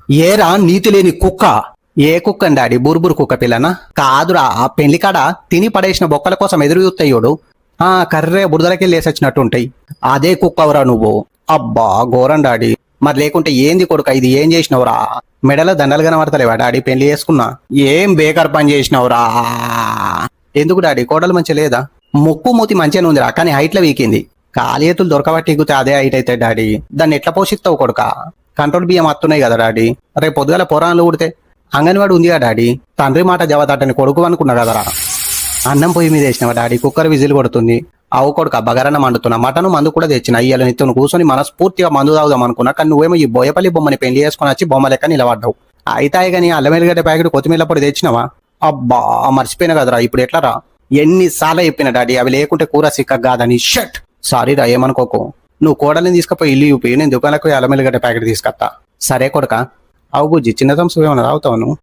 ఏరా నీతి లేని కుక్క. ఏ కుక్క అండి డాడీ? బురుబురు కుక్క పిల్లనా? కాదురా, పెళ్లికాడ తిని పడేసిన బొక్కల కోసం ఎదురు చూస్తాయోడు. కర్రే బురదలకెళ్ళి వేసొచ్చినట్టు ఉంటాయి. అదే కుక్కవరా నువ్వు? అబ్బా ఘోరం డాడీ. మరి లేకుంటే ఏంది కొడుక ఇది? ఏం చేసినవురా? మెడలో దండలు కనబడతలేవా డాడీ? పెళ్లి చేసుకున్నా ఏం బేకార్ పని చేసినవురా? ఎందుకు డాడీ? కోడలు మంచి లేదా? ముక్కు మూతి మంచిగానే ఉందిరా, కానీ హైట్ లో వీకింది. కాలియతులు దొరకబట్టి ఎగితే అదే హైట్ అయితే డాడీ. దాన్ని ఎట్లా పోషిస్తావు కొడుక? కంట్రోల్ బియ్యం వస్తున్నాయి కదా డాడీ. రేపు పొద్దుగాల పొరాలు ఉడితే అంగన్వాడి ఉందిగా డాడీ. తండ్రి మాట జవదాటని కొడుకు అనుకున్నా కదరా. అన్నం పొయ్యి మీద వేసినావా డాడీ? కుక్కర్ విజిల్ కొడుతుంది. అవు కొడుక బగరన్న మండుతున్నా. మటను మందు కూడా తెచ్చిన. ఇయ్యాల నిత్యం కూర్చొని మనస్ఫూర్తిగా మందు తాగుదాం అనుకున్నా, కానీ నువ్వేమో ఈ బోయపల్లి బొమ్మని పెళ్లి చేసుకుని వచ్చి బొమ్మ లెక్క నిలబడ్డావు. అయితే కానీ అల్లం వెల్లిగడ్డ ప్యాకెట్ కొత్తిమీర పొడి తెచ్చినావా? అబ్బా మర్చిపోయినా కదరా. ఇప్పుడు ఎట్లరా? ఎన్నిసార్లు చెప్పిన డాడీ, అవి లేకుంటే కూర సిక్క కాదని. షట్ సారీ రా, ఏమనుకోకు. నువ్వు కోడల్ని తీసుకుపోయి ఇల్లు చూపి, నేను దుకాణాలకు అల్లం వెల్లిగడ్డ ప్యాకెట్ తీసుకొస్తా. సరే కొడుక. అవు బుజ్జి, చిన్న తంసు ఏమన్నా తాగుతావు నువ్వు?